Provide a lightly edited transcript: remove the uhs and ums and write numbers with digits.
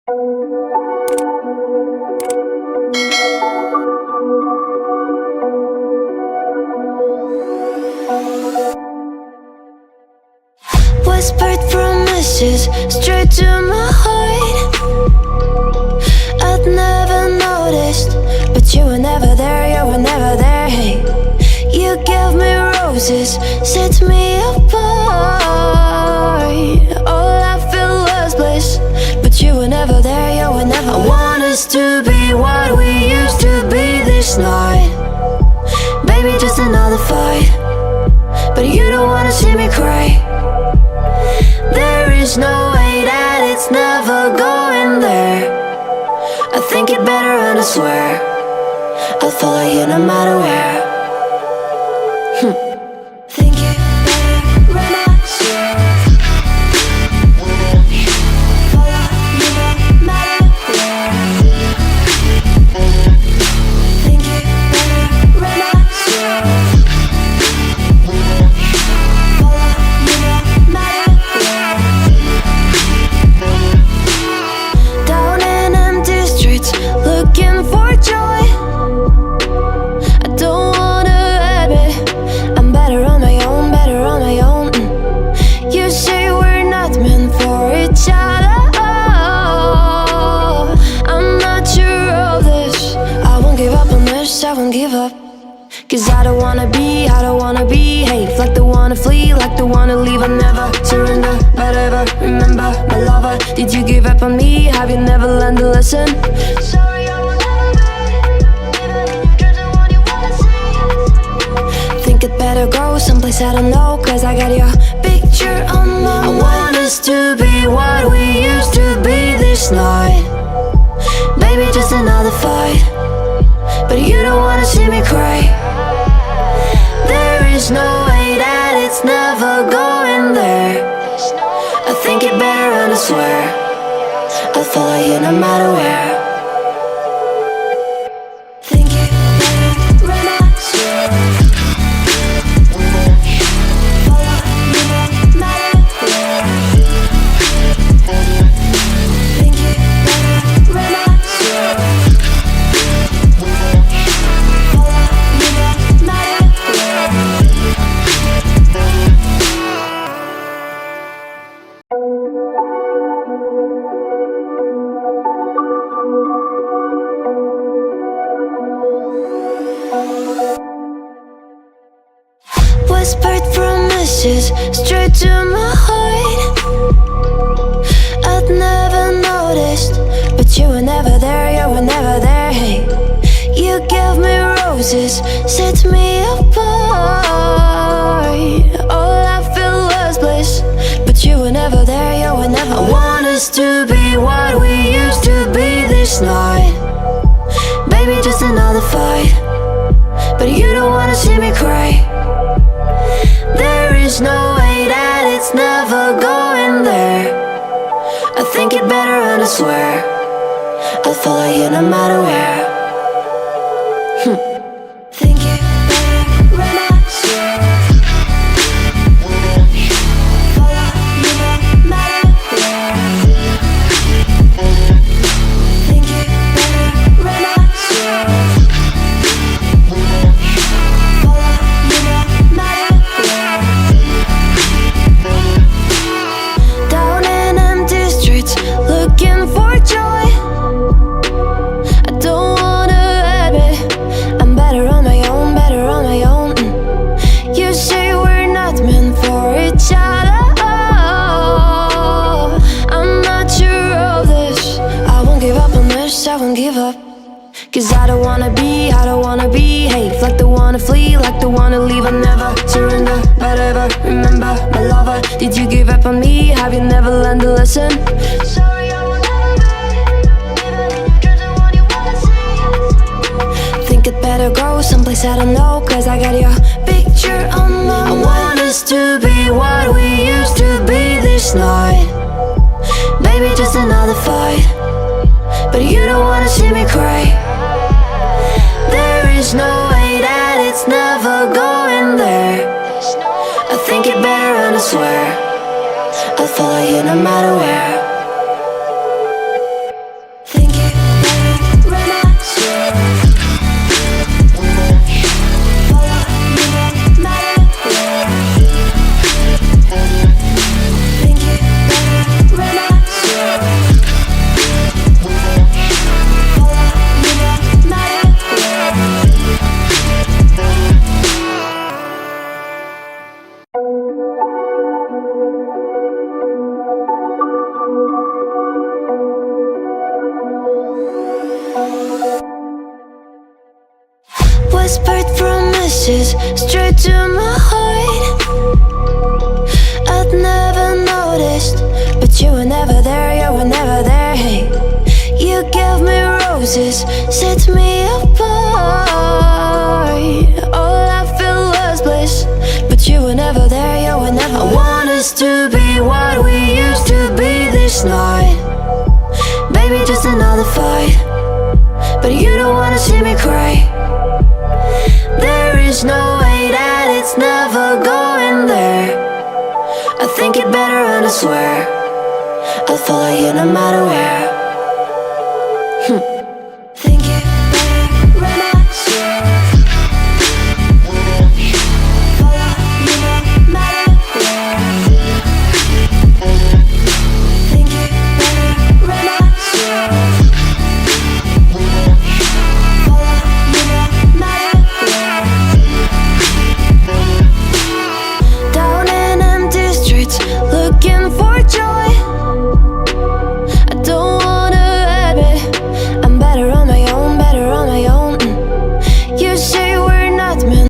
Whispered promises straight to my heart. I'd never noticed, but you were never there, you were never there. Hey, you gave me roses, set me apart. All I felt was bliss, but you were never there, you were never there. I want us to be what we used to be this night. Baby, just another fight, but you don't wanna see me cry. There is no way that it's never going there. I think it better and I swear I'll follow you no matter where. Think it better and I swear follow you no matter where. Think it better and I swear follow you no matter where. Down in empty streets, looking for joy. I don't wanna admit I'm better on my own, better on my own. You say we're not meant for each other. I'm not sure of this. I won't give up on this, I won't give up. Cause I don't wanna behave like the one to flee, like the one to leave. I never surrender, but ever remember my lover. Did you give up on me? Have you never learned to listen? Sorry, I will never be, even in your dreams, the one you wanna see. Think it better go someplace I don't know, cause I got your picture on my mind. I want us to be what we used to be this night. Baby, just another fight, but you don't wanna see me cry. There is no way that it's never going there. I think it better and I swear I'll follow you no matter where. Think it better and I swear follow you no matter where. Think it better and I swear follow you no matter where. Whispered promises straight to my heart. I'd never noticed, but you were never there, you were never there. Hey, you gave me roses, set me apart. All I felt was bliss, but you were never there, you were never there. I want us to be what we used to be this night. Baby, just another fight, but you don't wanna see me cry. There is no way that it's never going there. I think it better and I swear I'll follow you no matter where. Think it better and I swear follow you no matter where. Think it better and I swear follow you no matter where. Down in empty streets, looking for joy. I don't wanna admit I'm better on my own, better on my own. You say we're not meant for each other. I'm not sure of this. I won't give up on this, I won't give up. Cause I don't wanna behave like the one to flee, like the one to leave. I never surrender, but ever remember my lover. Did you give up on me? Have you never learned to listen? Sorry, I will never be, even in your dreams, the one you wanna see. Think it better go someplace I don't know, cause I got your picture on my mind. I want us to be what we used to be this night. Baby, just another fight, but you don't wanna see me cry. There is no way that it's never going there. I think it better and I swear I'll follow you no matter where. kisses straight to my heart. I'd never noticed, but you were never there, you were never there, hey. You gave me roses, set me apart. All I felt was bliss, but you were never there, you were never there. I want us to be what we used to be this night. Baby, just another fight, but you don't wanna see me cry. There is no way that it's never going there. I think it better and I swear I'll follow you no matter where.